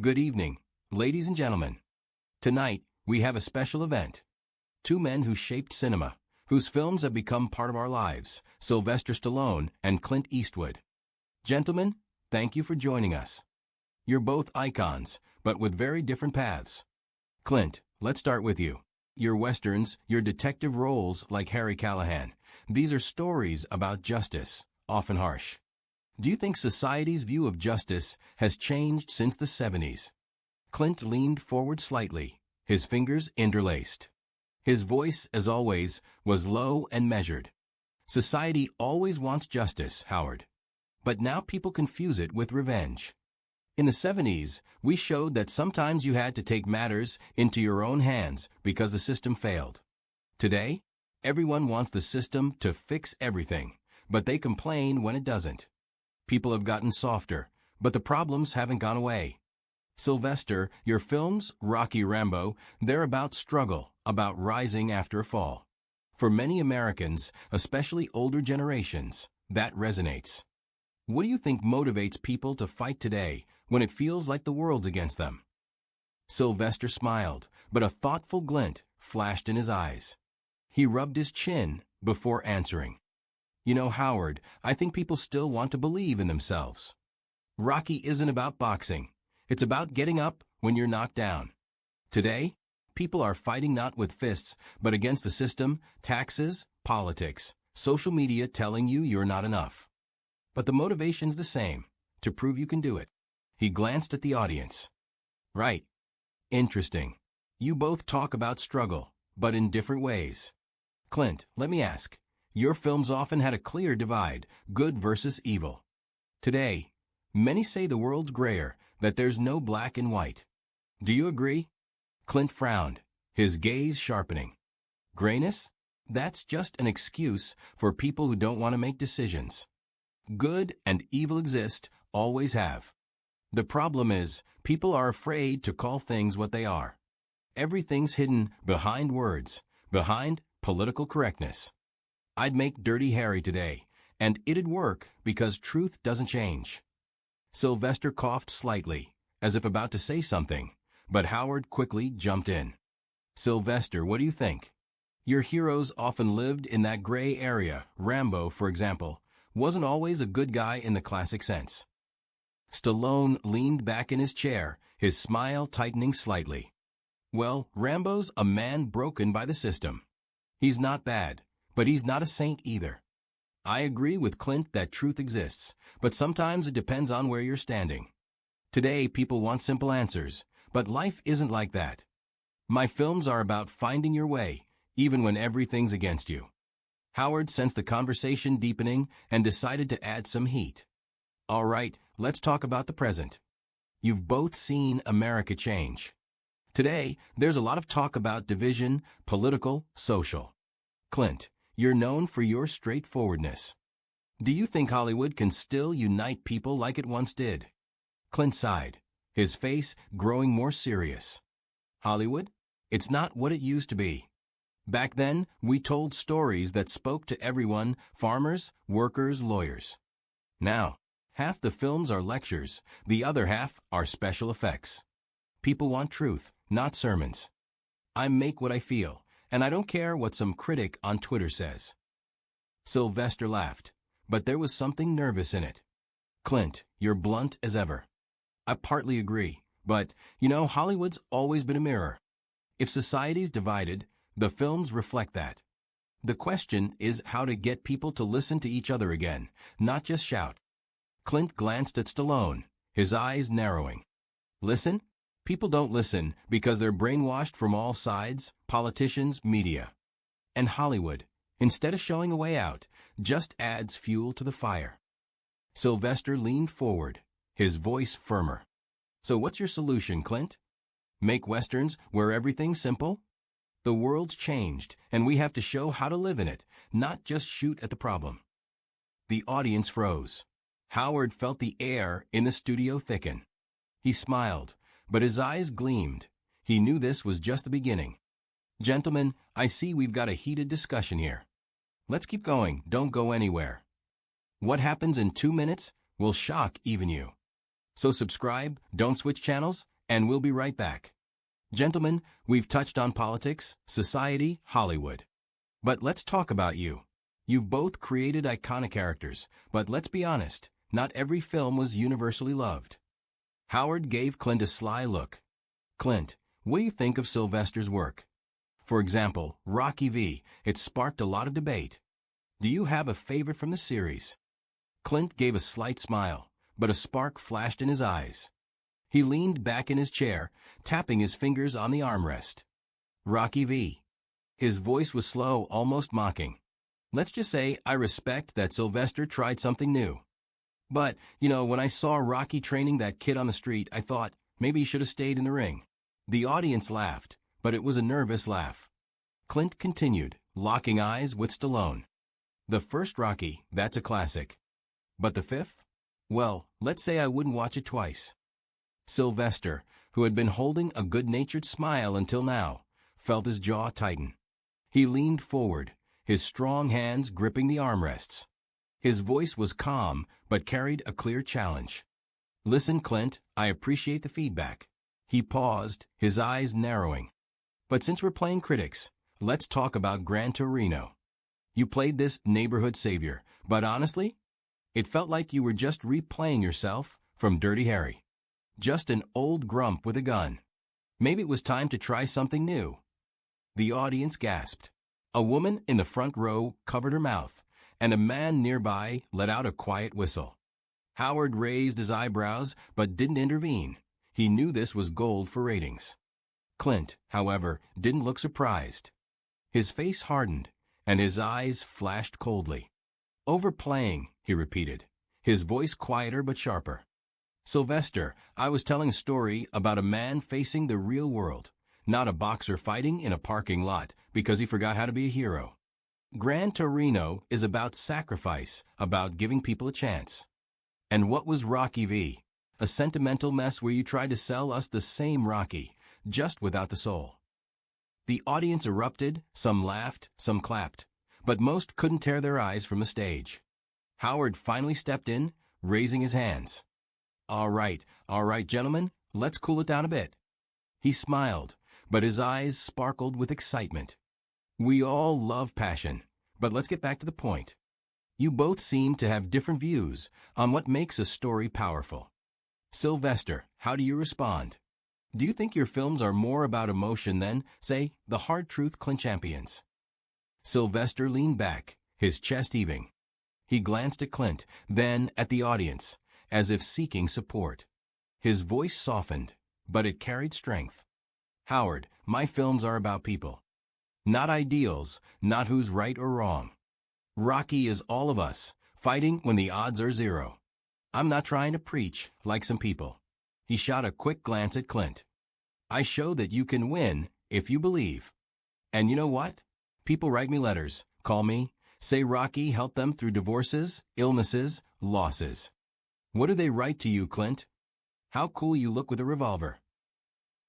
Good evening, ladies and gentlemen. Tonight, we have a special event. Two men who shaped cinema, whose films have become part of our lives, Sylvester Stallone and Clint Eastwood. Gentlemen, thank you for joining us. You're both icons, but with very different paths. Clint, let's start with you. Your westerns, your detective roles like Harry Callahan, these are stories about justice, often harsh. Do you think society's view of justice has changed since the 70s? Clint leaned forward slightly, his fingers interlaced. His voice, as always, was low and measured. Society always wants justice, Howard. But now people confuse it with revenge. In the 70s, we showed that sometimes you had to take matters into your own hands because the system failed. Today, everyone wants the system to fix everything, but they complain when it doesn't. People have gotten softer, but the problems haven't gone away. Sylvester, your films, Rocky, Rambo, they're about struggle, about rising after a fall. For many Americans, especially older generations, that resonates. What do you think motivates people to fight today when it feels like the world's against them? Sylvester smiled, but a thoughtful glint flashed in his eyes. He rubbed his chin before answering. You know, Howard, I think people still want to believe in themselves. Rocky isn't about boxing. It's about getting up when you're knocked down. Today, people are fighting not with fists, but against the system, taxes, politics, social media telling you you're not enough. But the motivation's the same, to prove you can do it. He glanced at the audience. Right. Interesting. You both talk about struggle, but in different ways. Clint, let me ask. Your films often had a clear divide, good versus evil. Today, many say the world's grayer, that there's no black and white. Do you agree? Clint frowned, his gaze sharpening. Grayness? That's just an excuse for people who don't want to make decisions. Good and evil exist, always have. The problem is, people are afraid to call things what they are. Everything's hidden behind words, behind political correctness. I'd make Dirty Harry today, and it'd work because truth doesn't change. Sylvester coughed slightly, as if about to say something, but Howard quickly jumped in. Sylvester, what do you think? Your heroes often lived in that gray area. Rambo, for example, wasn't always a good guy in the classic sense. Stallone leaned back in his chair, his smile tightening slightly. Well, Rambo's a man broken by the system. He's not bad, but he's not a saint either. I agree with Clint that truth exists, but sometimes it depends on where you're standing. Today, people want simple answers, but life isn't like that. My films are about finding your way, even when everything's against you. Howard sensed the conversation deepening and decided to add some heat. All right, let's talk about the present. You've both seen America change. Today, there's a lot of talk about division, political, social. Clint, you're known for your straightforwardness. Do you think Hollywood can still unite people like it once did? Clint sighed, his face growing more serious. Hollywood? It's not what it used to be. Back then, we told stories that spoke to everyone, farmers, workers, lawyers. Now, half the films are lectures, the other half are special effects. People want truth, not sermons. I make what I feel, and I don't care what some critic on Twitter says. Sylvester laughed, but there was something nervous in it. Clint, you're blunt as ever. I partly agree, but, Hollywood's always been a mirror. If society's divided, the films reflect that. The question is how to get people to listen to each other again, not just shout. Clint glanced at Stallone, his eyes narrowing. Listen? People don't listen because they're brainwashed from all sides, politicians, media. And Hollywood, instead of showing a way out, just adds fuel to the fire. Sylvester leaned forward, his voice firmer. So what's your solution, Clint? Make westerns where everything's simple? The world's changed, and we have to show how to live in it, not just shoot at the problem. The audience froze. Howard felt the air in the studio thicken. He smiled, but his eyes gleamed. He knew this was just the beginning. Gentlemen, I see we've got a heated discussion here. Let's keep going, don't go anywhere. What happens in 2 minutes will shock even you. So subscribe, don't switch channels, and we'll be right back. Gentlemen, we've touched on politics, society, Hollywood. But let's talk about you. You've both created iconic characters, but let's be honest, not every film was universally loved. Howard gave Clint a sly look. Clint, what do you think of Sylvester's work? For example, Rocky V, it sparked a lot of debate. Do you have a favorite from the series? Clint gave a slight smile, but a spark flashed in his eyes. He leaned back in his chair, tapping his fingers on the armrest. Rocky V. His voice was slow, almost mocking. Let's just say I respect that Sylvester tried something new. But, when I saw Rocky training that kid on the street, I thought maybe he should have stayed in the ring. The audience laughed, but it was a nervous laugh. Clint continued, locking eyes with Stallone. The first Rocky, that's a classic. But the fifth? Well, let's say I wouldn't watch it twice. Sylvester, who had been holding a good-natured smile until now, felt his jaw tighten. He leaned forward, his strong hands gripping the armrests. His voice was calm, but carried a clear challenge. Listen, Clint, I appreciate the feedback. He paused, his eyes narrowing. But since we're playing critics, let's talk about Gran Torino. You played this neighborhood savior, but honestly, it felt like you were just replaying yourself from Dirty Harry. Just an old grump with a gun. Maybe it was time to try something new. The audience gasped. A woman in the front row covered her mouth, and a man nearby let out a quiet whistle. Howard raised his eyebrows but didn't intervene. He knew this was gold for ratings. Clint, however, didn't look surprised. His face hardened, and his eyes flashed coldly. Overplaying, he repeated, his voice quieter but sharper. Sylvester, I was telling a story about a man facing the real world, not a boxer fighting in a parking lot because he forgot how to be a hero. Gran Torino is about sacrifice, about giving people a chance. And what was Rocky V? A sentimental mess where you tried to sell us the same Rocky, just without the soul. The audience erupted, some laughed, some clapped, but most couldn't tear their eyes from the stage. Howard finally stepped in, raising his hands. All right, gentlemen, let's cool it down a bit. He smiled, but his eyes sparkled with excitement. We all love passion, but let's get back to the point. You both seem to have different views on what makes a story powerful. Sylvester, how do you respond? Do you think your films are more about emotion than, say, the hard truth Clint champions? Sylvester leaned back, his chest heaving. He glanced at Clint, then at the audience, as if seeking support. His voice softened, but it carried strength. Howard, my films are about people. Not ideals, not who's right or wrong. Rocky is all of us, fighting when the odds are zero. I'm not trying to preach, like some people. He shot a quick glance at Clint. I show that you can win if you believe. And you know what? People write me letters, call me, say Rocky helped them through divorces, illnesses, losses. What do they write to you, Clint? How cool you look with a revolver.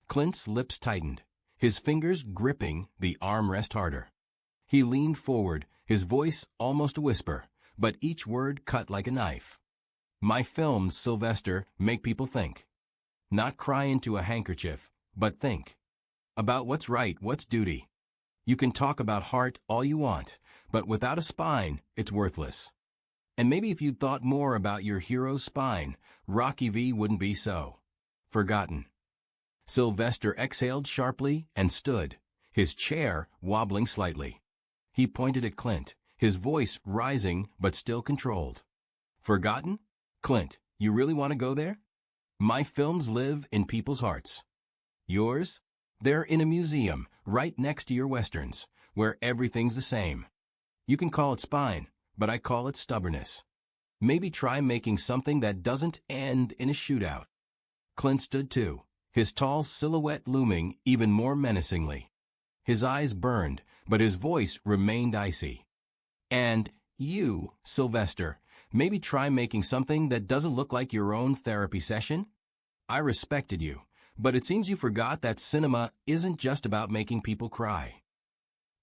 Clint's lips tightened, his fingers gripping the armrest harder. He leaned forward, his voice almost a whisper, but each word cut like a knife. My films, Sylvester, make people think. Not cry into a handkerchief, but think. About what's right, what's duty. You can talk about heart all you want, but without a spine, it's worthless. And maybe if you'd thought more about your hero's spine, Rocky V wouldn't be so forgotten. Sylvester exhaled sharply and stood, his chair wobbling slightly. He pointed at Clint, his voice rising but still controlled. Forgotten? Clint, you really want to go there? My films live in people's hearts. Yours? They're in a museum, right next to your westerns, where everything's the same. You can call it spine, but I call it stubbornness. Maybe try making something that doesn't end in a shootout. Clint stood too, his tall silhouette looming even more menacingly. His eyes burned, but his voice remained icy. And you, Sylvester, maybe try making something that doesn't look like your own therapy session? I respected you, but it seems you forgot that cinema isn't just about making people cry.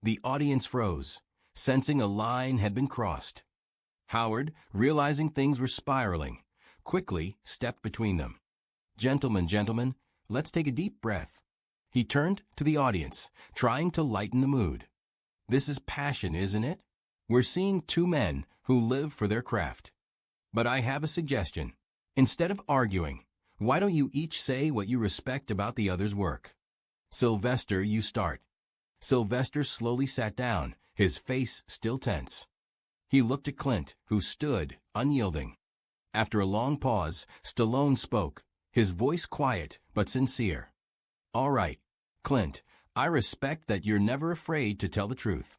The audience froze, sensing a line had been crossed. Howard, realizing things were spiraling, quickly stepped between them. Gentlemen, gentlemen, let's take a deep breath. He turned to the audience, trying to lighten the mood. This is passion, isn't it? We're seeing two men who live for their craft. But I have a suggestion. Instead of arguing, why don't you each say what you respect about the other's work? Sylvester, you start. Sylvester slowly sat down, his face still tense. He looked at Clint, who stood, unyielding. After a long pause, Stallone spoke, his voice quiet but sincere. All right, Clint, I respect that you're never afraid to tell the truth.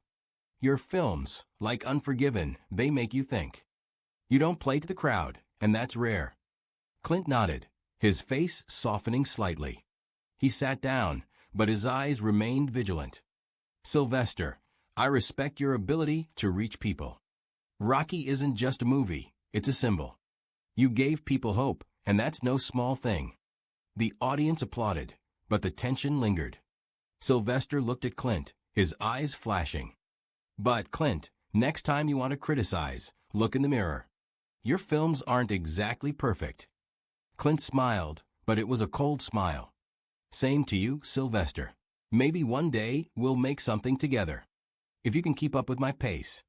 Your films, like Unforgiven, they make you think. You don't play to the crowd, and that's rare. Clint nodded, his face softening slightly. He sat down, but his eyes remained vigilant. Sylvester, I respect your ability to reach people. Rocky isn't just a movie, it's a symbol. You gave people hope, and that's no small thing. The audience applauded, but the tension lingered. Sylvester looked at Clint, his eyes flashing. But, Clint, next time you want to criticize, look in the mirror. Your films aren't exactly perfect. Clint smiled, but it was a cold smile. Same to you, Sylvester. Maybe one day we'll make something together. If you can keep up with my pace.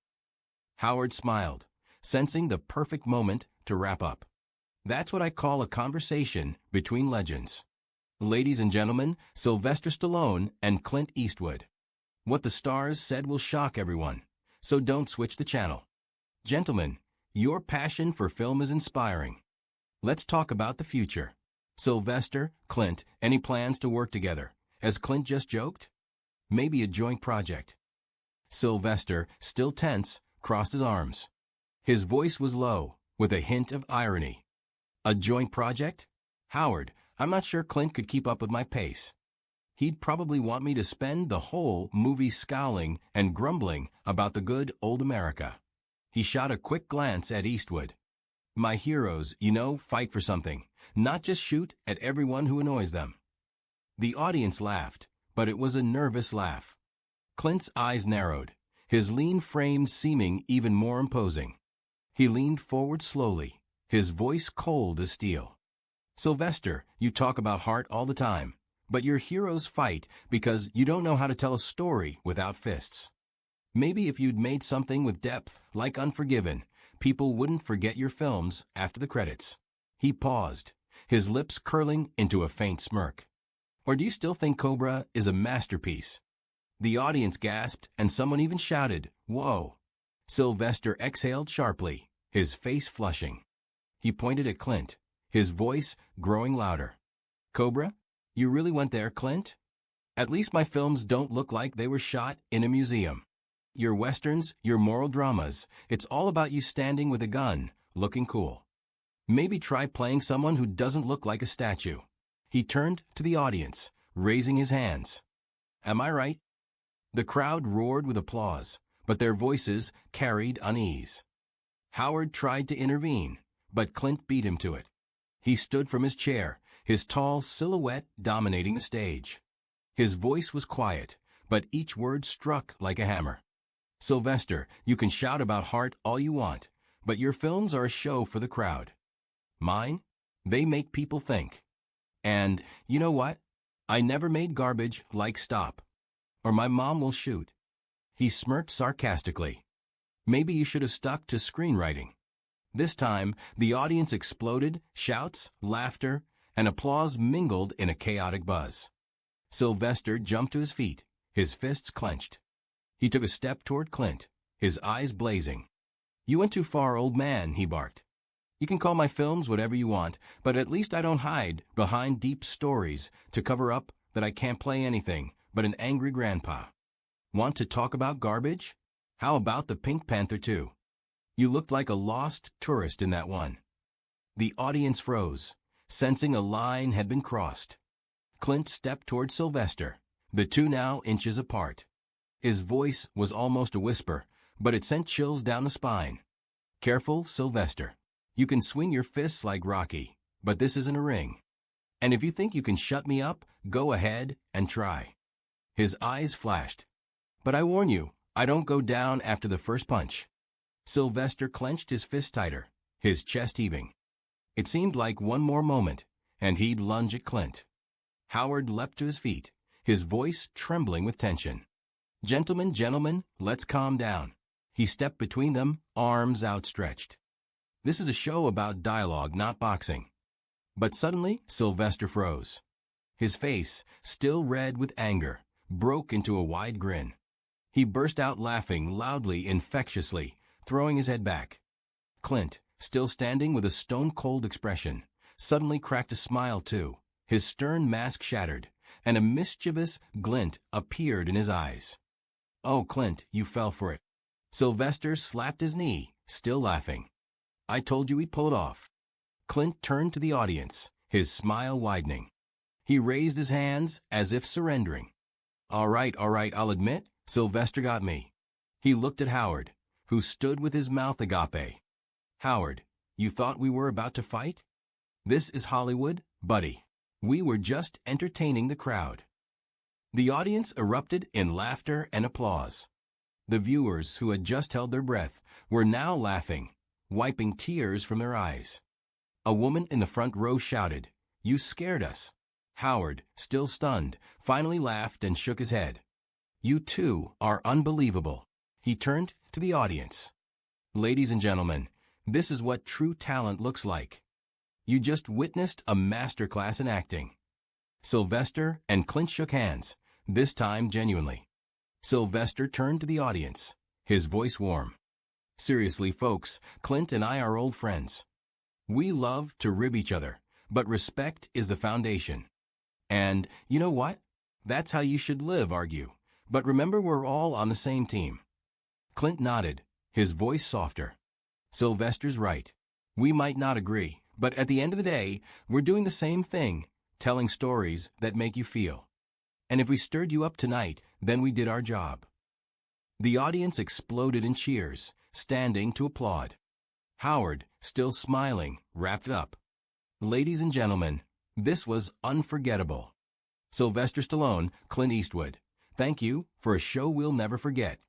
Howard smiled, sensing the perfect moment to wrap up. That's what I call a conversation between legends. Ladies and gentlemen, Sylvester Stallone and Clint Eastwood. What the stars said will shock everyone, so don't switch the channel. Gentlemen, your passion for film is inspiring. Let's talk about the future. Sylvester, Clint, any plans to work together? As Clint just joked? Maybe a joint project. Sylvester, still tense, crossed his arms. His voice was low, with a hint of irony. A joint project? Howard, I'm not sure Clint could keep up with my pace. He'd probably want me to spend the whole movie scowling and grumbling about the good old America. He shot a quick glance at Eastwood. My heroes, fight for something, not just shoot at everyone who annoys them. The audience laughed, but it was a nervous laugh. Clint's eyes narrowed, his lean frame seeming even more imposing. He leaned forward slowly, his voice cold as steel. Sylvester, you talk about heart all the time, but your heroes fight because you don't know how to tell a story without fists. Maybe if you'd made something with depth, like Unforgiven, people wouldn't forget your films after the credits. He paused, his lips curling into a faint smirk. Or do you still think Cobra is a masterpiece? The audience gasped, and someone even shouted, "Whoa!" Sylvester exhaled sharply, his face flushing. He pointed at Clint, his voice growing louder. Cobra? You really went there, Clint? At least my films don't look like they were shot in a museum. Your westerns, your moral dramas, it's all about you standing with a gun, looking cool. Maybe try playing someone who doesn't look like a statue. He turned to the audience, raising his hands. Am I right? The crowd roared with applause, but their voices carried unease. Howard tried to intervene, but Clint beat him to it. He stood from his chair, his tall silhouette dominating the stage. His voice was quiet, but each word struck like a hammer. Sylvester, you can shout about heart all you want, but your films are a show for the crowd. Mine? They make people think. And, you know what? I never made garbage like Stop. Or My Mom Will Shoot. He smirked sarcastically. Maybe you should have stuck to screenwriting. This time, the audience exploded, shouts, laughter, and applause mingled in a chaotic buzz. Sylvester jumped to his feet, his fists clenched. He took a step toward Clint, his eyes blazing. You went too far, old man, he barked. You can call my films whatever you want, but at least I don't hide behind deep stories to cover up that I can't play anything but an angry grandpa. Want to talk about garbage? How about the Pink Panther 2? You looked like a lost tourist in that one. The audience froze, sensing a line had been crossed. Clint stepped toward Sylvester, the two now inches apart. His voice was almost a whisper, but it sent chills down the spine. Careful, Sylvester. You can swing your fists like Rocky, but this isn't a ring. And if you think you can shut me up, go ahead and try. His eyes flashed. But I warn you, I don't go down after the first punch. Sylvester clenched his fist tighter, his chest heaving. It seemed like one more moment, and he'd lunge at Clint. Howard leapt to his feet, his voice trembling with tension. Gentlemen, gentlemen, let's calm down. He stepped between them, arms outstretched. This is a show about dialogue, not boxing. But suddenly, Sylvester froze. His face, still red with anger, broke into a wide grin. He burst out laughing loudly, infectiously, throwing his head back. Clint, still standing with a stone-cold expression, suddenly cracked a smile too. His stern mask shattered, and a mischievous glint appeared in his eyes. "Oh, Clint, you fell for it." Sylvester slapped his knee, still laughing. "I told you he'd pull it off." Clint turned to the audience, his smile widening. He raised his hands as if surrendering. All right, I'll admit, Sylvester got me." He looked at Howard, who stood with his mouth agape. "Howard, you thought we were about to fight? This is Hollywood, buddy. We were just entertaining the crowd." The audience erupted in laughter and applause. The viewers, who had just held their breath, were now laughing, wiping tears from their eyes. A woman in the front row shouted, "You scared us." Howard, still stunned, finally laughed and shook his head. "You two are unbelievable." He turned to the audience. "Ladies and gentlemen, this is what true talent looks like. You just witnessed a masterclass in acting." Sylvester and Clint shook hands, this time genuinely. Sylvester turned to the audience, his voice warm. "Seriously, folks, Clint and I are old friends. We love to rib each other, but respect is the foundation. And, you know what? That's how you should live, argue. But remember, we're all on the same team." Clint nodded, his voice softer. "Sylvester's right. We might not agree, but at the end of the day, we're doing the same thing, telling stories that make you feel. And if we stirred you up tonight, then we did our job." The audience exploded in cheers, standing to applaud. Howard, still smiling, wrapped it up. "Ladies and gentlemen, this was unforgettable. Sylvester Stallone, Clint Eastwood. Thank you for a show we'll never forget."